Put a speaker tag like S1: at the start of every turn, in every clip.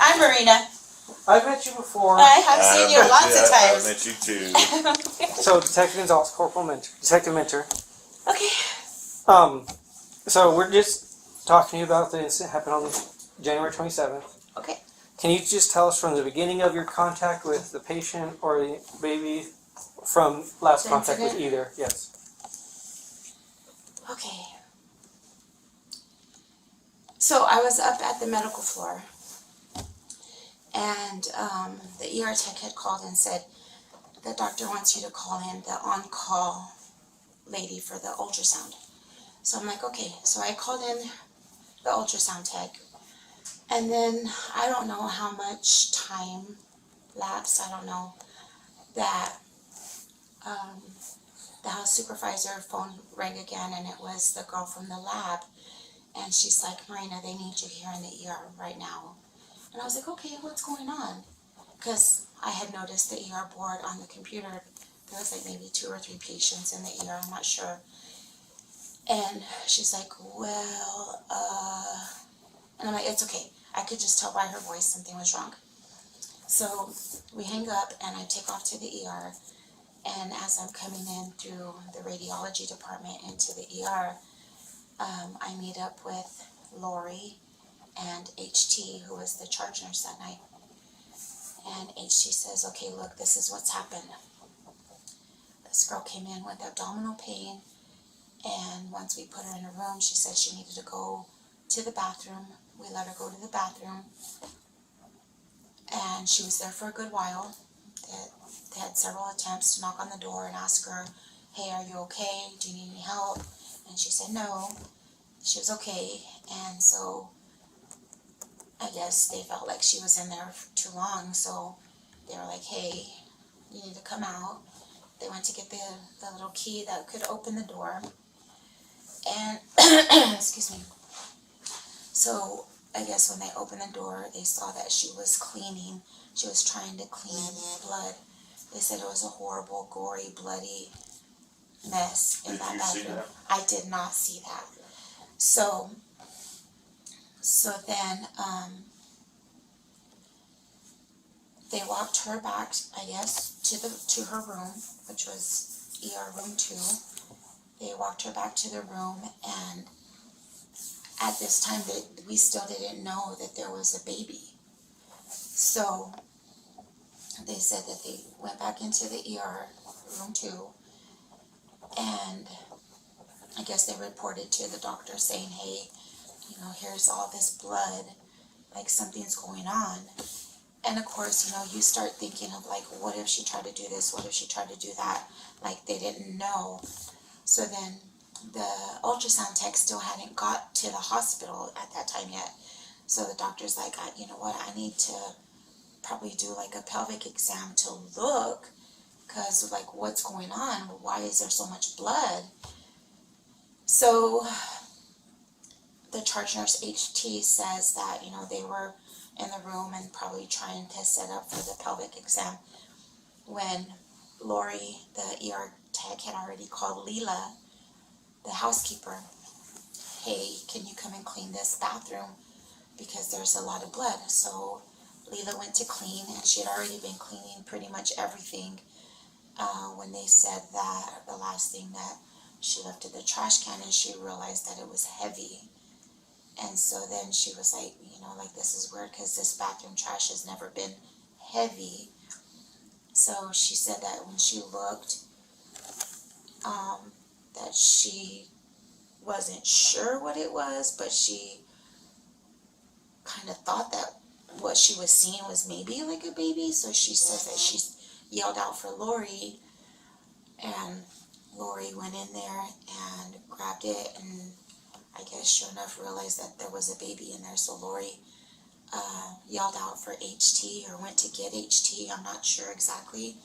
S1: I'm Marina.
S2: I've met you before.
S1: I have seen you lots of times.
S3: I've met you too.
S2: So, Detective Gonzalez, Detective Mentor.
S1: Okay.
S2: So we're just talking to you about the incident that happened on January 27th.
S1: Okay.
S2: Can you just tell us from the beginning of your contact with the patient or the baby from last contact with either? Yes.
S1: Okay. So I was up at the medical floor, and the ER tech had called and said, the doctor wants you to call in the on-call lady for the ultrasound. So I'm like, okay. So I called in the ultrasound tech, and then I don't know how much time lapsed. I don't know that the house supervisor phone rang again, and it was the girl from the lab, and she's like, Marina, they need you here in the ER right now. And I was like, okay, what's going on? Because I had noticed the ER board on the computer. There was like maybe 2 or 3 patients in the ER, I'm not sure. And she's like, well, and I'm like, it's okay. I could just tell by her voice something was wrong. So we hang up, and I take off to the ER. And as I'm coming in through the radiology department into the ER, I meet up with Lori and HT, who was the charge nurse that night. And HT says, okay, look, this is what's happened. This girl came in with abdominal pain, and once we put her in a room, she said she needed to go to the bathroom. We let her go to the bathroom, and she was there for a good while. They had several attempts to knock on the door and ask her, hey, are you okay? Do you need any help? And she said no. She was okay. And so I guess they felt like she was in there for too long, so they were like, hey, you need to come out. They went to get the little key that could open the door. And, excuse me. So I guess when they opened the door, they saw that she was cleaning. She was trying to clean blood. They said it was a horrible, gory, bloody mess in that bathroom. See that? I did not see that. So then they walked her back, I guess, to her room, which was ER room 2. They walked her back to the room, and at this time we still didn't know that there was a baby. So they said that they went back into the ER room 2, and I guess they reported to the doctor saying, hey, here's all this blood, like something's going on. And of course, you start thinking of like, what if she tried to do this? What if she tried to do that? Like they didn't know. So then the ultrasound tech still hadn't got to the hospital at that time yet. So the doctor's like, you know what, I need to probably do like a pelvic exam to look, because like what's going on? Why is there so much blood? So the charge nurse HT says that, they were in the room and probably trying to set up for the pelvic exam when Lori, the ER tech, had already called Leela, the housekeeper. Hey, can you come and clean this bathroom? Because there's a lot of blood. So Leela went to clean, and she had already been cleaning pretty much everything when they said that the last thing that she lifted the trash can, and she realized that it was heavy. And so then she was like, like this is weird because this bathroom trash has never been heavy. So she said that when she looked, that she wasn't sure what it was, but she kind of thought that what she was seeing was maybe like a baby. So she says that she yelled out for Lori, and Lori went in there and grabbed it, and I guess sure enough realized that there was a baby in there. So Lori yelled out for HT, or went to get HT. I'm not sure exactly.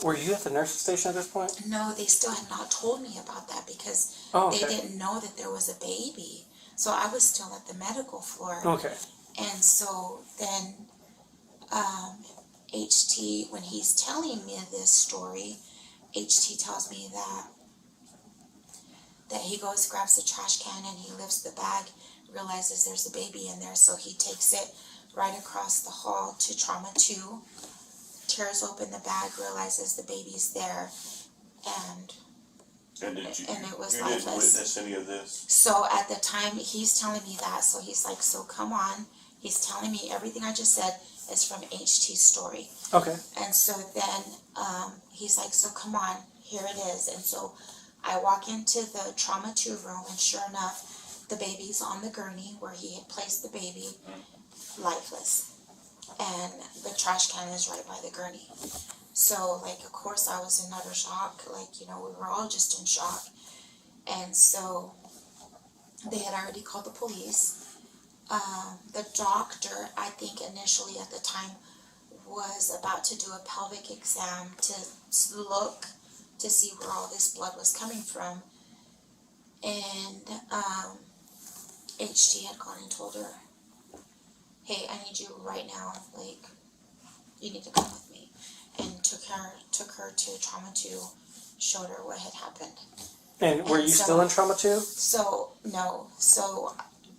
S2: Were you at the nurse's station at this point?
S1: No, they still had not told me about that because they didn't know that there was a baby. So I was still at the medical floor.
S2: Okay.
S1: And so then HT, when he's telling me this story, HT tells me that he goes, grabs the trash can, and he lifts the bag, realizes there's a baby in there, so he takes it right across the hall to trauma 2, tears open the bag, realizes the baby's there, and it was
S3: you
S1: lifeless.
S3: didn't witness any of this?
S1: So at the time, he's telling me that, so he's like, so come on, he's telling me everything I just said is from HT's story.
S2: Okay.
S1: And so then he's like, so come on, here it is. And so I walk into the trauma 2 room, and sure enough, the baby's on the gurney where he had placed the baby, lifeless. And the trash can is right by the gurney. So, like, of course, I was in utter shock. Like, you know, we were all just in shock. And so they had already called the police. The doctor, I think initially at the time, was about to do a pelvic exam to look to see where all this blood was coming from. And HT had gone and told her, hey, I need you right now, like, you need to come with me. And took her to trauma 2, showed her what had happened.
S2: And were you still in trauma 2?
S1: So, no. So,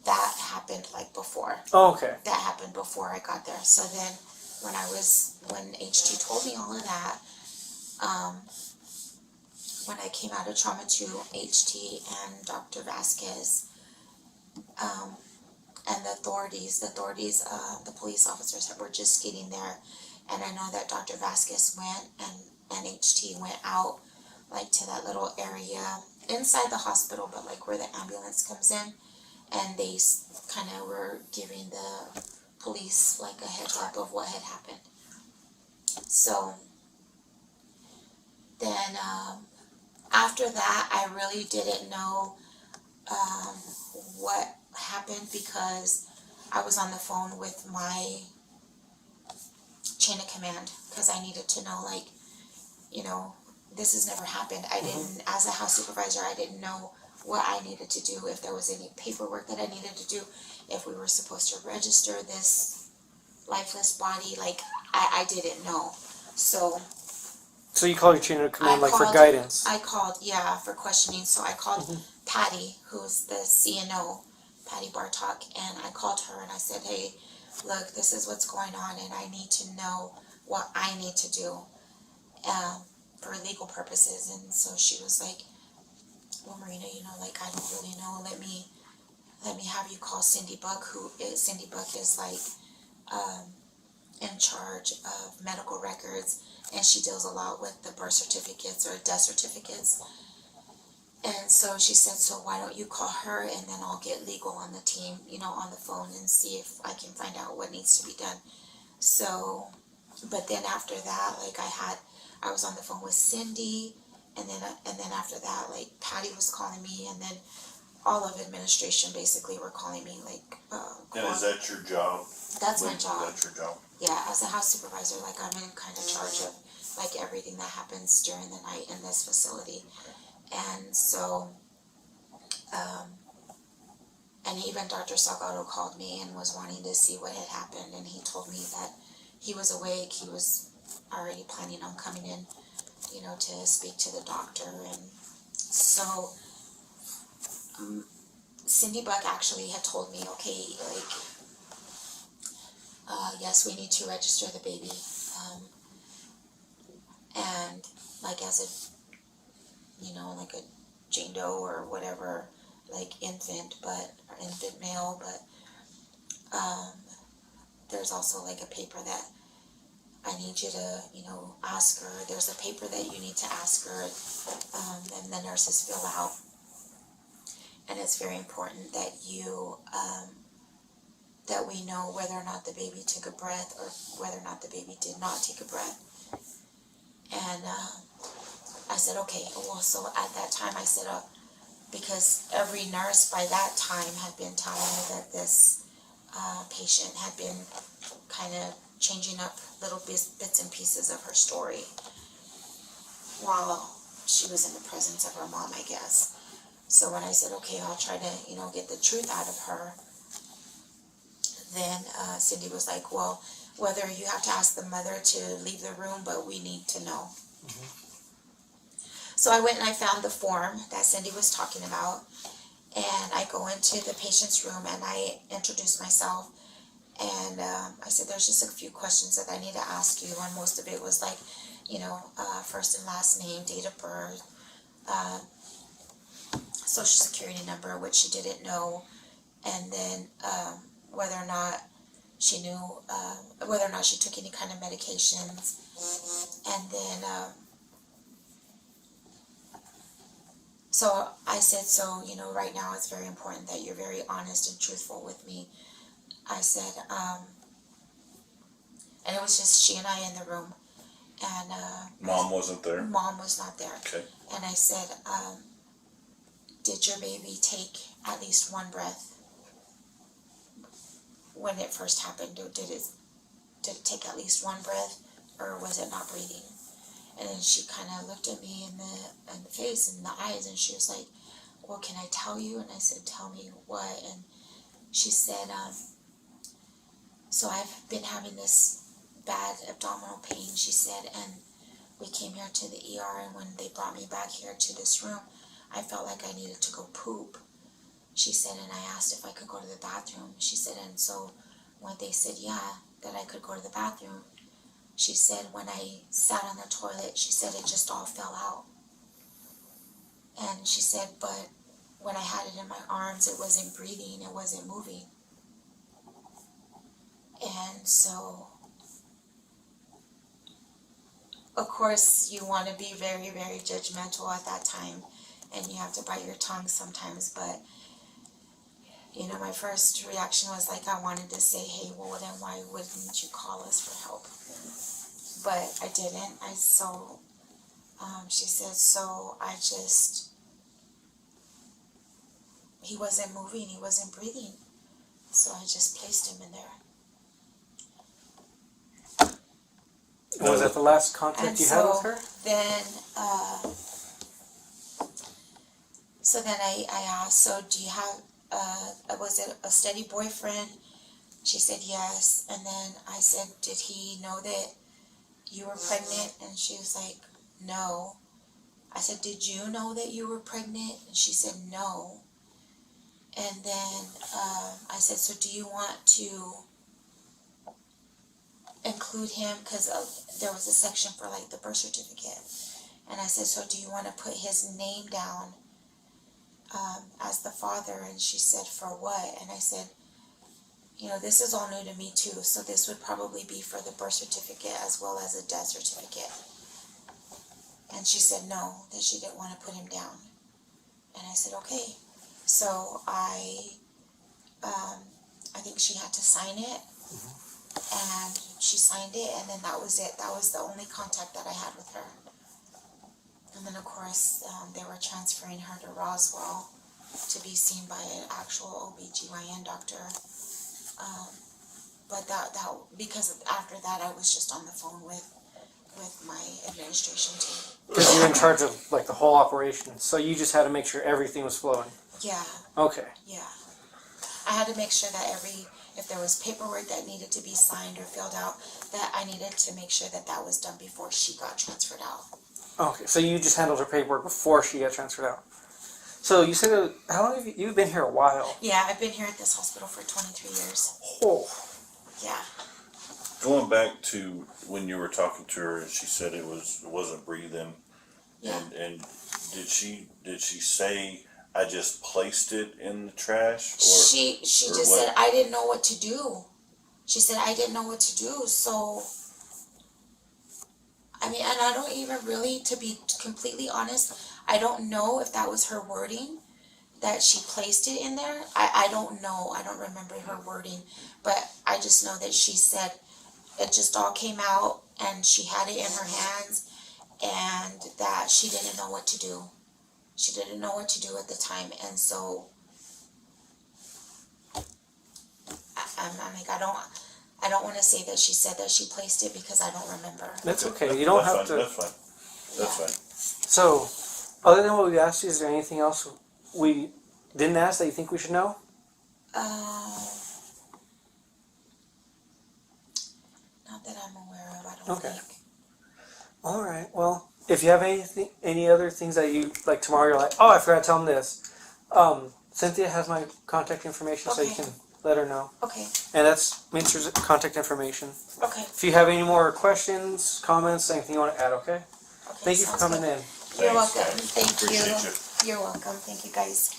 S1: that happened, like, before.
S2: Oh, okay.
S1: That happened before I got there. So then, when HT told me all of that, when I came out of trauma 2, HT and Dr. Vasquez, and the authorities, the police officers were just getting there. And I know that Dr. Vasquez went and HT went out, like, to that little area inside the hospital, but like where the ambulance comes in, and they kind of were giving the police like a heads up of what had happened. So then after that, I really didn't know what happened, because I was on the phone with my chain of command, because I needed to know, like, you know, this has never happened. I didn't, as a house supervisor, I didn't know what I needed to do, if there was any paperwork that I needed to do, if we were supposed to register this lifeless body. Like, I didn't know. So
S2: you called your chain of command,
S1: for
S2: guidance?
S1: I called, yeah, for questioning. So I called Patty, who's the CNO, Patty Bartok, and I called her and I said, hey, look, this is what's going on, and I need to know what I need to do for legal purposes. And so she was like, well, Marina, you know, like, I don't really know. Let me have you call Cindy Buck, Cindy Buck is like in charge of medical records, and she deals a lot with the birth certificates or death certificates. And so she said, so why don't you call her, and then I'll get legal on the team, you know, on the phone, and see if I can find out what needs to be done. So, but then after that, like, I was on the phone with Cindy, and then after that, like, Patty was calling me, and then all of administration basically were calling me, like,
S3: And is that your job?
S1: That's my job.
S3: That's your job.
S1: Yeah, as a house supervisor, like, I'm in kind of charge of, like, everything that happens during the night in this facility. And so, and even Dr. Salgado called me and was wanting to see what had happened, and he told me that he was awake, he was already planning on coming in, you know, to speak to the doctor. And so, Cindy Buck actually had told me, okay, like, yes, we need to register the baby, and, like, as a, you know, like a Jane Doe or whatever, like, infant male, but there's also, like, a paper that I need you to, you know, ask her. There's a paper that you need to ask her, and the nurses fill out, and it's very important that you, that we know whether or not the baby took a breath, or whether or not the baby did not take a breath. And I said, okay, well, so at that time I said, because every nurse by that time had been telling me that this patient had been kind of changing up little bits and pieces of her story while she was in the presence of her mom, I guess. So when I said, okay, I'll try to, you know, get the truth out of her, then Cindy was like, well, whether you have to ask the mother to leave the room, but we need to know. So I went and I found the form that Cindy was talking about, and I go into the patient's room and I introduce myself, and I said, there's just a few questions that I need to ask you, and most of it was like, first and last name, date of birth, social security number, which she didn't know, and then whether or not she knew, whether or not she took any kind of medications, and then so I said, so, right now it's very important that you're very honest and truthful with me. I said, and it was just she and I in the room, and
S3: Mom wasn't there?
S1: Mom was not there.
S3: Okay.
S1: And I said, did your baby take at least one breath when it first happened? Or did it take at least one breath, or was it not breathing? And then she kind of looked at me in the face and the eyes, and she was like, well, can I tell you? And I said, tell me what? And she said, so I've been having this bad abdominal pain, she said, and we came here to the ER, and when they brought me back here to this room, I felt like I needed to go poop. She said, and I asked if I could go to the bathroom. She said, and so when they said, yeah, that I could go to the bathroom, she said, when I sat on the toilet, she said it just all fell out. And she said, but when I had it in my arms, it wasn't breathing, it wasn't moving. And so, of course, you want to be very, very judgmental at that time, and you have to bite your tongue sometimes, but my first reaction was like, I wanted to say, hey, well, then why wouldn't you call us for help? But I didn't. She said, so he wasn't moving, he wasn't breathing, so I just placed him in there.
S2: Was that the last contact
S1: And
S2: you had with her?
S1: So then I asked, so do you have, was it a steady boyfriend? She said yes. And then I said, did he know that you were pregnant? And she was like, no. I said, did you know that you were pregnant? And she said, no. And then I said, so do you want to include him? Because there was a section for like the birth certificate. And I said, so do you want to put his name down as the father? And she said, for what? And I said, this is all new to me too, so this would probably be for the birth certificate as well as a death certificate. And she said no, that she didn't want to put him down. And I said, okay. So I think she had to sign it, and she signed it, and then that was it. That was the only contact that I had with her. And then, of course, they were transferring her to Roswell to be seen by an actual OBGYN doctor. But that because after that, I was just on the phone with my administration team.
S2: Because you're in charge of like the whole operation, so you just had to make sure everything was flowing.
S1: Yeah.
S2: Okay.
S1: Yeah. I had to make sure that if there was paperwork that needed to be signed or filled out, that I needed to make sure that was done before she got transferred out.
S2: Okay, so you just handled her paperwork before she got transferred out. So you said, how long have you've been here a while?
S1: Yeah, I've been here at this hospital for 23 years.
S2: Oh.
S1: Yeah.
S3: Going back to when you were talking to her and she said it wasn't breathing.
S1: Yeah.
S3: And did she say I just placed it in the trash? Or
S1: She just said I didn't know what to do. She said I didn't know what to do, so I mean, and I don't even really, to be completely honest, I don't know if that was her wording, that she placed it in there. I don't know. I don't remember her wording. But I just know that she said it just all came out and she had it in her hands and that she didn't know what to do. She didn't know what to do at the time. And so I'm like, I don't want to say that she said that she placed it because I don't remember.
S2: That's okay. You don't have
S3: fine,
S2: to.
S3: That's fine. That's
S1: Yeah.
S3: fine.
S2: So, other than what we asked you, is there anything else we didn't ask that you think we should know?
S1: Not that I'm aware of, I don't think.
S2: All right. Well, if you have any other things that you like tomorrow, you're like, oh, I forgot to tell them this. Cynthia has my contact information, so you
S1: Okay.
S2: can let her know.
S1: Okay,
S2: And that's Minster's contact information.
S1: okay.
S2: If you have any more questions, comments, anything you want to add, okay?
S1: Okay,
S2: Thank you for
S1: sounds
S2: coming
S1: good.
S2: in.
S1: You're
S3: Thanks,
S1: welcome.
S3: guys.
S1: Thank
S3: Appreciate
S1: you.
S3: you.
S1: You're welcome. Thank you, guys.